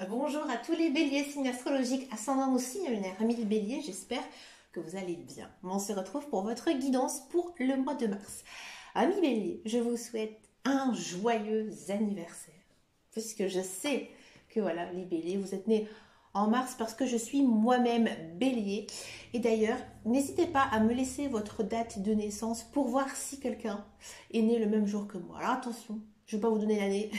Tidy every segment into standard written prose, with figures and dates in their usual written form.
Bonjour à tous les béliers, signes astrologiques, ascendant ou signe lunaire. Amis les béliers, j'espère que vous allez bien. On se retrouve pour votre guidance pour le mois de mars. Amis béliers, je vous souhaite un joyeux anniversaire. Puisque je sais que voilà, les béliers, vous êtes nés en mars parce que je suis moi-même bélier. Et d'ailleurs, n'hésitez pas à me laisser votre date de naissance pour voir si quelqu'un est né le même jour que moi. Alors attention, je ne vais pas vous donner l'année.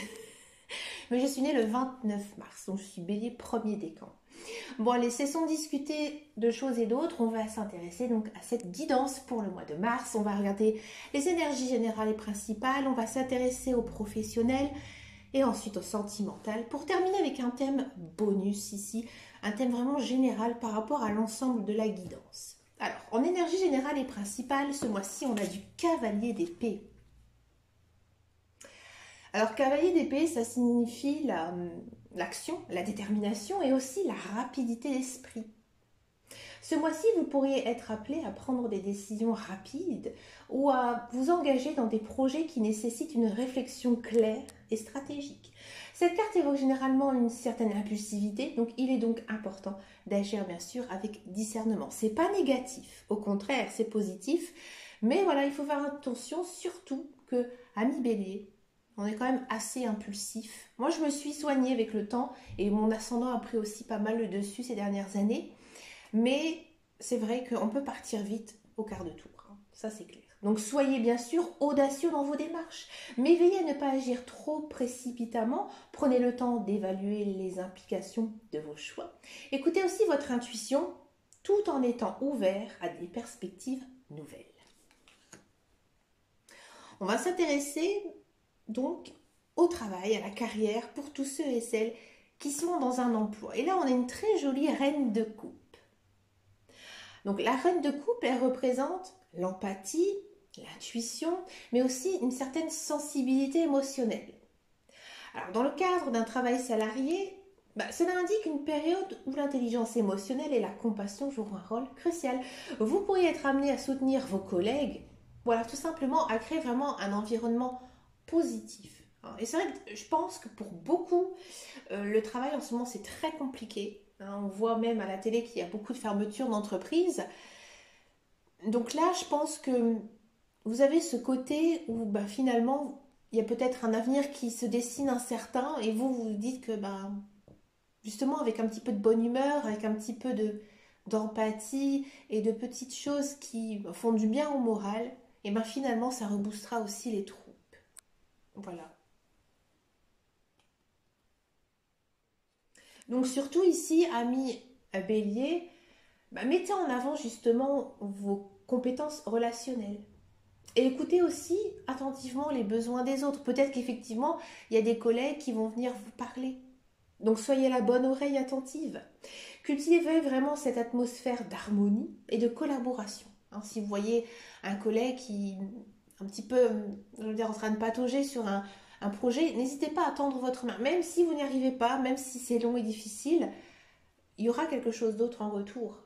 Mais je suis née le 29 mars, donc je suis bélier premier décan. Bon allez, cessons de discuter de choses et d'autres, on va s'intéresser donc à cette guidance pour le mois de mars. On va regarder les énergies générales et principales, on va s'intéresser aux professionnels et ensuite au sentimental, pour terminer avec un thème bonus ici, un thème vraiment général par rapport à l'ensemble de la guidance. Alors, en énergie générale et principale, ce mois-ci, on a du cavalier d'épée. Alors, cavalier d'épée, ça signifie l'action, la détermination et aussi la rapidité d'esprit. Ce mois-ci, vous pourriez être appelé à prendre des décisions rapides ou à vous engager dans des projets qui nécessitent une réflexion claire et stratégique. Cette carte évoque généralement une certaine impulsivité, donc il est donc important d'agir bien sûr avec discernement. C'est pas négatif, au contraire, c'est positif, mais voilà, il faut faire attention surtout que, amis bélier, on est quand même assez impulsif. Moi, je me suis soignée avec le temps et mon ascendant a pris aussi pas mal le dessus ces dernières années. Mais c'est vrai qu'on peut partir vite au quart de tour. Ça, c'est clair. Donc, soyez bien sûr audacieux dans vos démarches. Mais veillez à ne pas agir trop précipitamment. Prenez le temps d'évaluer les implications de vos choix. Écoutez aussi votre intuition tout en étant ouvert à des perspectives nouvelles. On va s'intéresser donc au travail, à la carrière pour tous ceux et celles qui sont dans un emploi. Et là, on a une très jolie reine de coupe. Donc la reine de coupe, elle représente l'empathie, l'intuition, mais aussi une certaine sensibilité émotionnelle. Alors dans le cadre d'un travail salarié, cela indique une période où l'intelligence émotionnelle et la compassion joueront un rôle crucial. Vous pourriez être amené à soutenir vos collègues, voilà, tout simplement à créer vraiment un environnement positif. Et c'est vrai que je pense que pour beaucoup, le travail en ce moment c'est très compliqué. On voit même à la télé qu'il y a beaucoup de fermetures d'entreprises. Donc là, je pense que vous avez ce côté où finalement, il y a peut-être un avenir qui se dessine incertain et vous vous dites que justement avec un petit peu de bonne humeur, avec un petit peu d'empathie et de petites choses qui font du bien au moral, et finalement ça reboostera aussi les troupes. Voilà. Donc surtout ici, amis bélier, mettez en avant justement vos compétences relationnelles. Et écoutez aussi attentivement les besoins des autres. Peut-être qu'effectivement, il y a des collègues qui vont venir vous parler. Donc soyez la bonne oreille attentive. Cultivez vraiment cette atmosphère d'harmonie et de collaboration. Si vous voyez un collègue qui un petit peu, en train de patauger sur un projet, n'hésitez pas à tendre votre main. Même si vous n'y arrivez pas, même si c'est long et difficile, il y aura quelque chose d'autre en retour.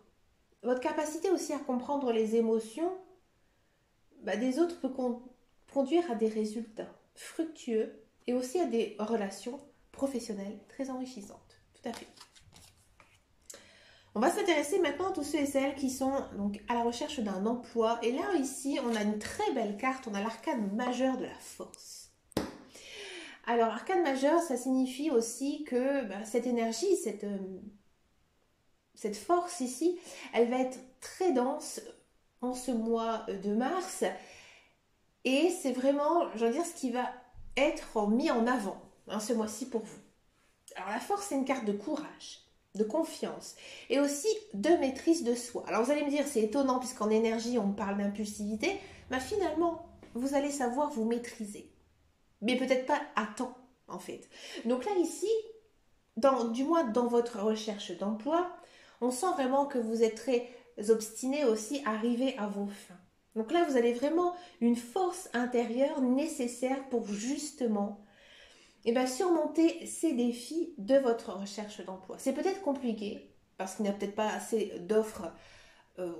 Votre capacité aussi à comprendre les émotions des autres peut conduire à des résultats fructueux et aussi à des relations professionnelles très enrichissantes. Tout à fait. On va s'intéresser maintenant à tous ceux et celles qui sont donc à la recherche d'un emploi. Et là, ici, on a une très belle carte. On a l'arcane majeur de la force. Alors, arcane majeur, ça signifie aussi que cette énergie, cette force ici, elle va être très dense en ce mois de mars. Et c'est vraiment, je veux dire, ce qui va être mis en avant ce mois-ci pour vous. Alors, la force, c'est une carte de courage, de confiance et aussi de maîtrise de soi. Alors vous allez me dire, c'est étonnant puisqu'en énergie on parle d'impulsivité, finalement vous allez savoir vous maîtriser, mais peut-être pas à temps en fait. Donc là ici, du moins dans votre recherche d'emploi, on sent vraiment que vous êtes très obstiné aussi à arriver à vos fins. Donc là vous avez vraiment une force intérieure nécessaire pour justement surmonter ces défis de votre recherche d'emploi. C'est peut-être compliqué, parce qu'il n'y a peut-être pas assez d'offres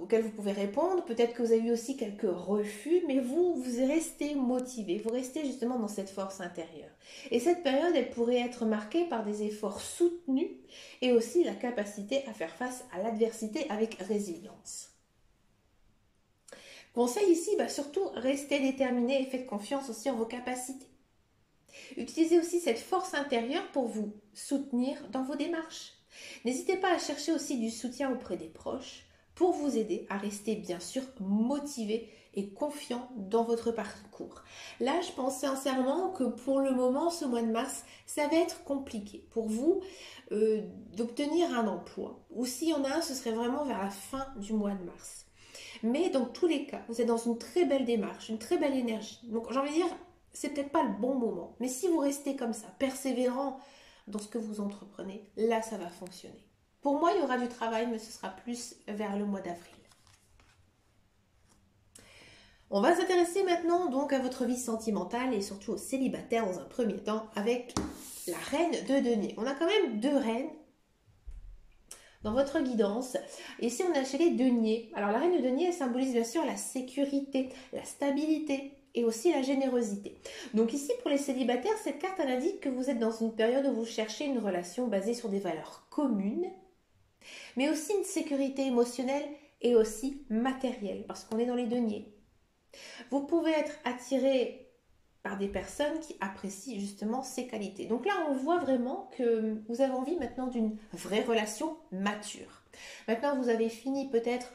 auxquels vous pouvez répondre. Peut-être que vous avez eu aussi quelques refus, mais vous restez motivé, vous restez justement dans cette force intérieure. Et cette période, elle pourrait être marquée par des efforts soutenus et aussi la capacité à faire face à l'adversité avec résilience. Conseil ici, surtout restez déterminé et faites confiance aussi en vos capacités. Utilisez aussi cette force intérieure pour vous soutenir dans vos démarches. N'hésitez pas à chercher aussi du soutien auprès des proches pour vous aider à rester bien sûr motivé et confiant dans votre parcours. Là, je pense sincèrement que pour le moment, ce mois de mars, ça va être compliqué pour vous d'obtenir un emploi. Ou s'il y en a un, ce serait vraiment vers la fin du mois de mars. Mais dans tous les cas, vous êtes dans une très belle démarche, une très belle énergie. Donc j'ai envie de dire, c'est peut-être pas le bon moment. Mais si vous restez comme ça, persévérant dans ce que vous entreprenez, là, ça va fonctionner. Pour moi, il y aura du travail, mais ce sera plus vers le mois d'avril. On va s'intéresser maintenant donc à votre vie sentimentale et surtout aux célibataires dans un premier temps avec la reine de denier. On a quand même 2 reines dans votre guidance. Ici, on a chez les deniers. Alors, la reine de denier, elle symbolise bien sûr la sécurité, la stabilité et aussi la générosité. Donc ici, pour les célibataires, cette carte, elle indique que vous êtes dans une période où vous cherchez une relation basée sur des valeurs communes, mais aussi une sécurité émotionnelle et aussi matérielle, parce qu'on est dans les deniers. Vous pouvez être attiré par des personnes qui apprécient justement ces qualités. Donc là, on voit vraiment que vous avez envie maintenant d'une vraie relation mature. Maintenant, vous avez fini peut-être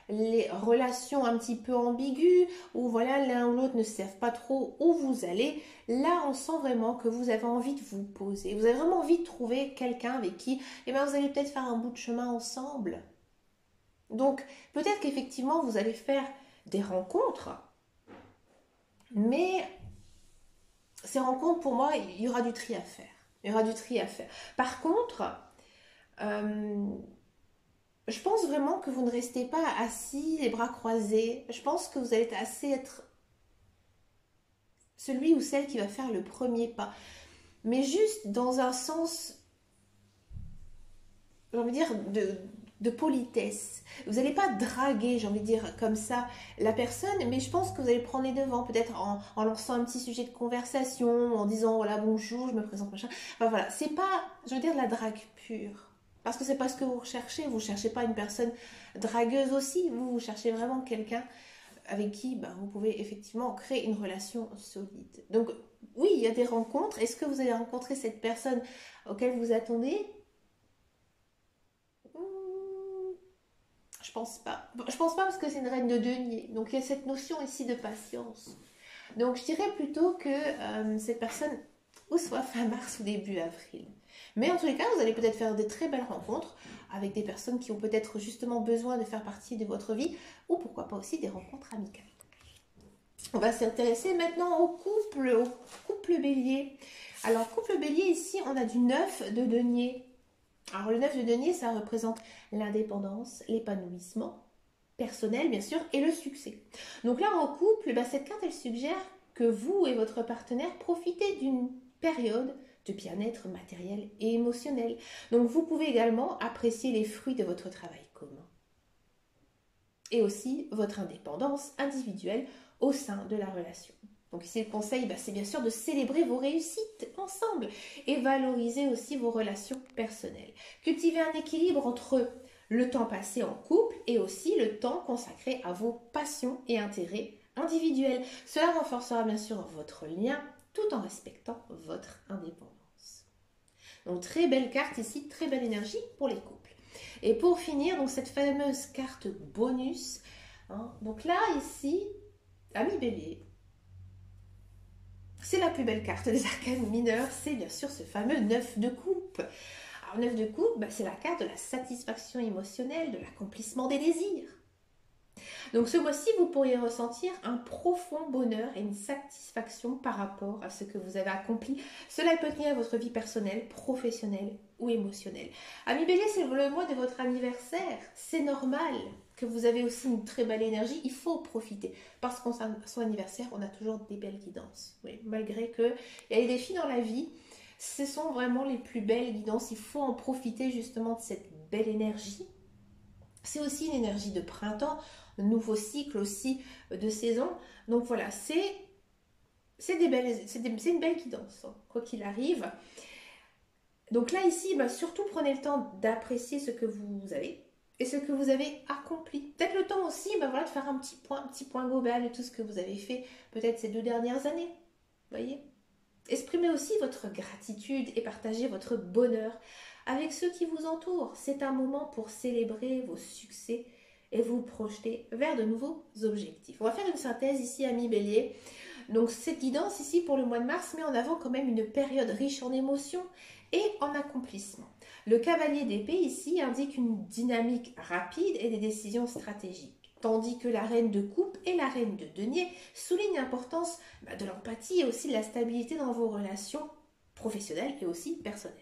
les relations un petit peu ambiguës, où voilà, l'un ou l'autre ne savent pas trop où vous allez. Là, on sent vraiment que vous avez envie de vous poser. Vous avez vraiment envie de trouver quelqu'un avec qui vous allez peut-être faire un bout de chemin ensemble. Donc, peut-être qu'effectivement, vous allez faire des rencontres, mais ces rencontres, pour moi, il y aura du tri à faire. Il y aura du tri à faire. Par contre, je pense vraiment que vous ne restez pas assis, les bras croisés. Je pense que vous allez être celui ou celle qui va faire le premier pas. Mais juste dans un sens, j'ai envie de dire, de politesse. Vous n'allez pas draguer, j'ai envie de dire, comme ça, la personne, mais je pense que vous allez prendre les devants, peut-être en lançant un petit sujet de conversation, en disant, voilà, bonjour, je me présente, machin. Enfin voilà, c'est pas, je veux dire, de la drague pure. Parce que c'est pas ce que vous recherchez. Vous ne cherchez pas une personne dragueuse aussi. Vous cherchez vraiment quelqu'un avec qui vous pouvez effectivement créer une relation solide. Donc oui, il y a des rencontres. Est-ce que vous allez rencontrer cette personne auquel vous attendez? Je pense pas. Je pense pas parce que c'est une reine de denier. Donc il y a cette notion ici de patience. Donc je dirais plutôt que cette personne, ou soit fin mars ou début avril. Mais en tous les cas, vous allez peut-être faire de très belles rencontres avec des personnes qui ont peut-être justement besoin de faire partie de votre vie, ou pourquoi pas aussi des rencontres amicales. On va s'intéresser maintenant au couple bélier. Alors, couple bélier, ici, on a du 9 de denier. Alors, le 9 de denier, ça représente l'indépendance, l'épanouissement personnel, bien sûr, et le succès. Donc là, en couple, cette carte, elle suggère que vous et votre partenaire profitez d'une période de bien-être matériel et émotionnel. Donc vous pouvez également apprécier les fruits de votre travail commun et aussi votre indépendance individuelle au sein de la relation. Donc ici le conseil, c'est bien sûr de célébrer vos réussites ensemble et valoriser aussi vos relations personnelles. Cultivez un équilibre entre le temps passé en couple et aussi le temps consacré à vos passions et intérêts individuels. Cela renforcera bien sûr votre lien tout en respectant votre indépendance. Donc très belle carte ici, très belle énergie pour les couples. Et pour finir, donc cette fameuse carte bonus. Donc là, ici, ami bélier, c'est la plus belle carte des arcanes mineurs, c'est bien sûr ce fameux 9 de coupe. Alors 9 de coupe, c'est la carte de la satisfaction émotionnelle, de l'accomplissement des désirs. Donc ce mois-ci, vous pourriez ressentir un profond bonheur et une satisfaction par rapport à ce que vous avez accompli. Cela peut tenir à votre vie personnelle, professionnelle ou émotionnelle. Ami Bélier, c'est le mois de votre anniversaire. C'est normal que vous avez aussi une très belle énergie. Il faut profiter. Parce qu'en son anniversaire, on a toujours des belles guidances. Oui, malgré qu'il y a des défis dans la vie, ce sont vraiment les plus belles guidances. Il faut en profiter justement de cette belle énergie. C'est aussi une énergie de printemps, de nouveau cycle aussi de saison. Donc voilà, c'est une belle guidance, hein, quoi qu'il arrive. Donc là, ici, bah, surtout prenez le temps d'apprécier ce que vous avez et ce que vous avez accompli. Peut-être le temps aussi bah, voilà, de faire un petit point global de tout ce que vous avez fait, peut-être ces 2 dernières années. Voyez. Exprimez aussi votre gratitude et partagez votre bonheur avec ceux qui vous entourent. C'est un moment pour célébrer vos succès et vous projeter vers de nouveaux objectifs. On va faire une synthèse ici, amis Bélier. Donc cette guidance ici pour le mois de mars met en avant quand même une période riche en émotions et en accomplissement. Le cavalier d'épée ici indique une dynamique rapide et des décisions stratégiques. Tandis que la reine de coupe et la reine de denier soulignent l'importance de l'empathie et aussi de la stabilité dans vos relations professionnelles et aussi personnelles.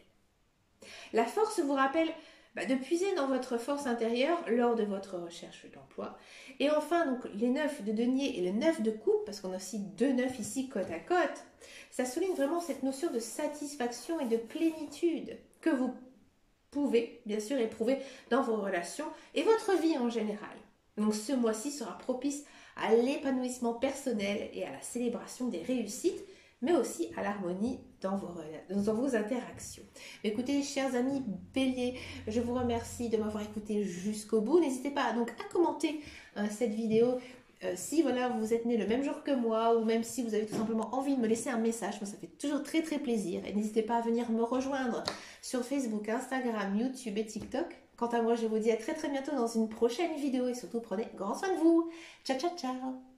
La force vous rappelle de puiser dans votre force intérieure lors de votre recherche d'emploi. Et enfin, donc, les 9 de denier et le 9 de coupe, parce qu'on a aussi 2 9 ici côte à côte, ça souligne vraiment cette notion de satisfaction et de plénitude que vous pouvez bien sûr éprouver dans vos relations et votre vie en général. Donc ce mois-ci sera propice à l'épanouissement personnel et à la célébration des réussites, mais aussi à l'harmonie dans vos interactions. Écoutez, chers amis Bélier, je vous remercie de m'avoir écouté jusqu'au bout. N'hésitez pas donc à commenter cette vidéo si voilà, vous êtes né le même jour que moi, ou même si vous avez tout simplement envie de me laisser un message. Moi, ça fait toujours très plaisir. Et n'hésitez pas à venir me rejoindre sur Facebook, Instagram, YouTube et TikTok. Quant à moi, je vous dis à très bientôt dans une prochaine vidéo et surtout prenez grand soin de vous. Ciao, ciao, ciao.